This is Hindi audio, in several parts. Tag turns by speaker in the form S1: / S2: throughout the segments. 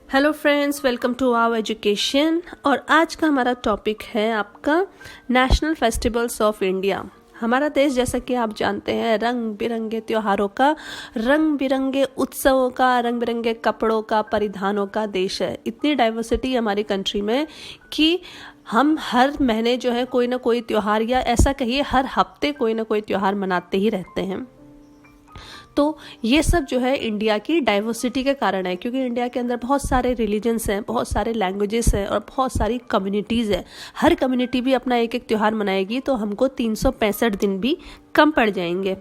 S1: Hello friends, welcome to our education. और आज का हमारा टॉपिक है आपका नेशनल फेस्टिवल्स ऑफ इंडिया। हमारा देश, जैसा कि आप जानते हैं, रंग बिरंगे त्योहारों का, रंग बिरंगे उत्सवों का, रंग बिरंगे कपड़ों का, परिधानों का देश है। इतनी डाइवर्सिटी हमारी कंट्री में कि हम हर महीने जो है कोई ना कोई त्यौहार, या ऐसा कहिए हर हफ्ते कोई ना कोई त्यौहार मनाते ही रहते हैं। तो ये सब जो है इंडिया की डाइवर्सिटी के कारण है, क्योंकि इंडिया के अंदर बहुत सारे रिलीजन्स हैं, बहुत सारे लैंग्वेजेस हैं और बहुत सारी कम्युनिटीज़ हैं। हर कम्युनिटी भी अपना एक एक त्यौहार मनाएगी तो हमको 365 दिन भी कम पड़ जाएंगे।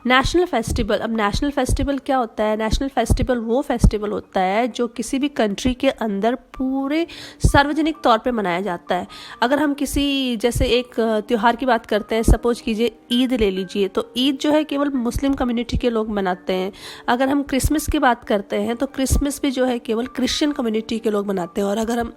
S1: नेशनल फेस्टिवल, अब नेशनल फेस्टिवल क्या होता है? नेशनल फेस्टिवल वो फेस्टिवल होता है जो किसी भी कंट्री के अंदर पूरे सार्वजनिक तौर पे मनाया जाता है। अगर हम किसी जैसे एक त्यौहार की बात करते हैं, सपोज कीजिए ईद ले लीजिए, तो ईद जो है केवल मुस्लिम कम्युनिटी के लोग मनाते हैं। अगर हम क्रिसमस की बात करते हैं तो क्रिसमस भी जो है केवल क्रिश्चियन कम्युनिटी के लोग मनाते हैं। और अगर हम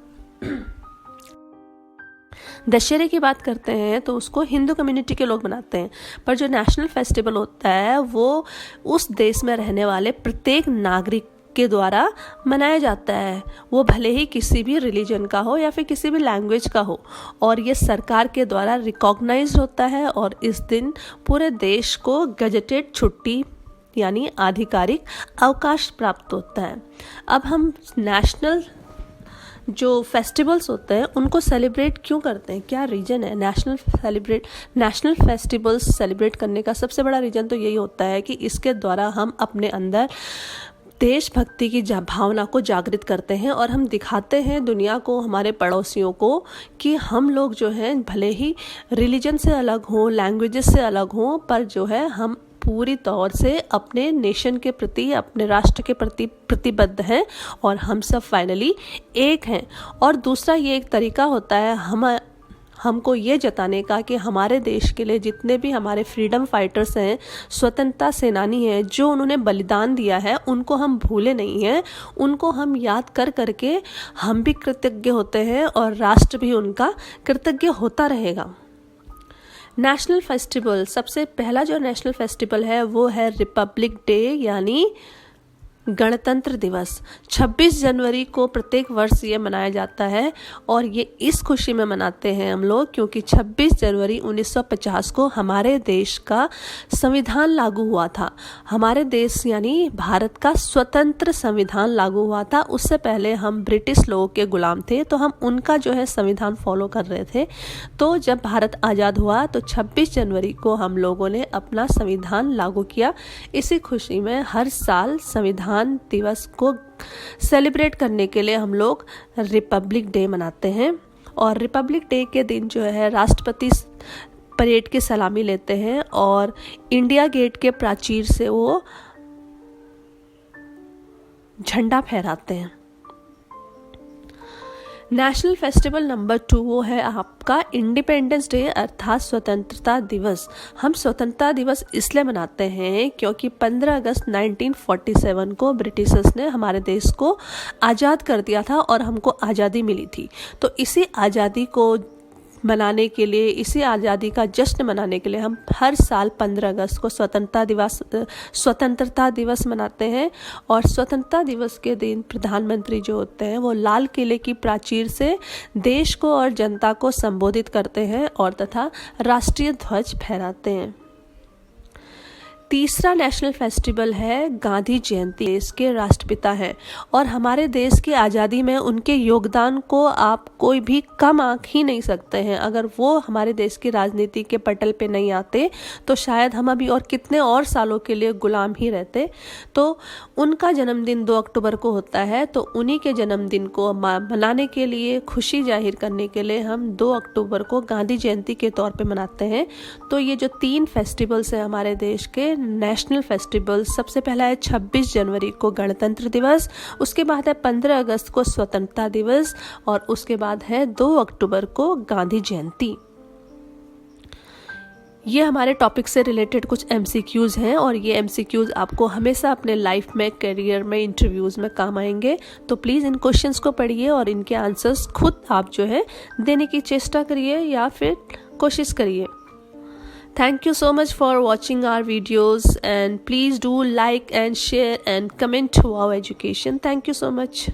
S1: दशहरे की बात करते हैं तो उसको हिंदू कम्युनिटी के लोग मनाते हैं। पर जो नेशनल फेस्टिवल होता है वो उस देश में रहने वाले प्रत्येक नागरिक के द्वारा मनाया जाता है, वो भले ही किसी भी रिलीजन का हो या फिर किसी भी लैंग्वेज का हो। और ये सरकार के द्वारा रिकॉग्नाइज्ड होता है और इस दिन पूरे देश को गजेटेड छुट्टी यानी आधिकारिक अवकाश प्राप्त होता है। अब हम नेशनल जो फेस्टिवल्स होते हैं उनको सेलिब्रेट क्यों करते हैं, क्या रीज़न है? नेशनल फेस्टिवल्स सेलिब्रेट करने का सबसे बड़ा रीज़न तो यही होता है कि इसके द्वारा हम अपने अंदर देशभक्ति की भावना को जागृत करते हैं और हम दिखाते हैं दुनिया को, हमारे पड़ोसियों को, कि हम लोग जो हैं भले ही रिलीजन से अलग हों, लैंग्वेजेस से अलग हों, पर जो है हम पूरी तौर से अपने नेशन के प्रति, अपने राष्ट्र के प्रति प्रतिबद्ध हैं और हम सब फाइनली एक हैं। और दूसरा ये एक तरीका होता है हमको ये जताने का कि हमारे देश के लिए जितने भी हमारे फ्रीडम फाइटर्स हैं, स्वतंत्रता सेनानी हैं, जो उन्होंने बलिदान दिया है, उनको हम भूले नहीं हैं। उनको हम याद कर करके हम भी कृतज्ञ होते हैं और राष्ट्र भी उनका कृतज्ञ होता रहेगा। नेशनल फेस्टिवल, सबसे पहला जो नेशनल फेस्टिवल है वो है रिपब्लिक डे यानी गणतंत्र दिवस। 26 जनवरी को प्रत्येक वर्ष ये मनाया जाता है और ये इस खुशी में मनाते हैं हम लोग क्योंकि 26 जनवरी 1950 को हमारे देश का संविधान लागू हुआ था। हमारे देश यानी भारत का स्वतंत्र संविधान लागू हुआ था। उससे पहले हम ब्रिटिश लोगों के गुलाम थे, तो हम उनका जो है संविधान फॉलो कर रहे थे। तो जब भारत आज़ाद हुआ तो 26 जनवरी को हम लोगों ने अपना संविधान लागू किया। इसी खुशी में हर साल संविधान दिवस को सेलिब्रेट करने के लिए हम लोग रिपब्लिक डे मनाते हैं। और रिपब्लिक डे के दिन जो है राष्ट्रपति परेड की सलामी लेते हैं और इंडिया गेट के प्राचीर से वो झंडा फहराते हैं। नेशनल फेस्टिवल नंबर 2 वो है आपका इंडिपेंडेंस डे अर्थात स्वतंत्रता दिवस। हम स्वतंत्रता दिवस इसलिए मनाते हैं क्योंकि 15 अगस्त 1947 को ब्रिटिशर्स ने हमारे देश को आज़ाद कर दिया था और हमको आज़ादी मिली थी। तो इसी आज़ादी को मनाने के लिए, इसी आज़ादी का जश्न मनाने के लिए हम हर साल 15 अगस्त को स्वतंत्रता दिवस मनाते हैं। और स्वतंत्रता दिवस के दिन प्रधानमंत्री जो होते हैं वो लाल किले की प्राचीर से देश को और जनता को संबोधित करते हैं और तथा राष्ट्रीय ध्वज फहराते हैं। तीसरा नेशनल फेस्टिवल है गांधी जयंती। देश के राष्ट्रपिता हैं और हमारे देश की आज़ादी में उनके योगदान को आप कोई भी कम आंक ही नहीं सकते हैं। अगर वो हमारे देश की राजनीति के पटल पे नहीं आते तो शायद हम अभी और कितने और सालों के लिए गुलाम ही रहते। तो उनका जन्मदिन 2 अक्टूबर को होता है, तो उन्हीं के जन्मदिन को मनाने के लिए, खुशी जाहिर करने के लिए हम 2 अक्टूबर को गांधी जयंती के तौर पे मनाते हैं। तो ये जो 3 फेस्टिवल्स हैं हमारे देश के नेशनल फेस्टिवल, सबसे पहला है 26 जनवरी को गणतंत्र दिवस, उसके बाद है 15 अगस्त को स्वतंत्रता दिवस और उसके बाद है 2 अक्टूबर को गांधी जयंती। ये हमारे टॉपिक से रिलेटेड कुछ MCQs हैं और ये MCQs आपको हमेशा अपने लाइफ में, करियर में, इंटरव्यूज़ में काम आएंगे। तो प्लीज़ इन क्वेश्चंस को पढ़िए और इनके आंसर्स खुद आप जो है देने की चेष्टा करिए या फिर कोशिश करिए। Thank you so much for watching our videos and please do like and share and comment to our education. Thank you so much.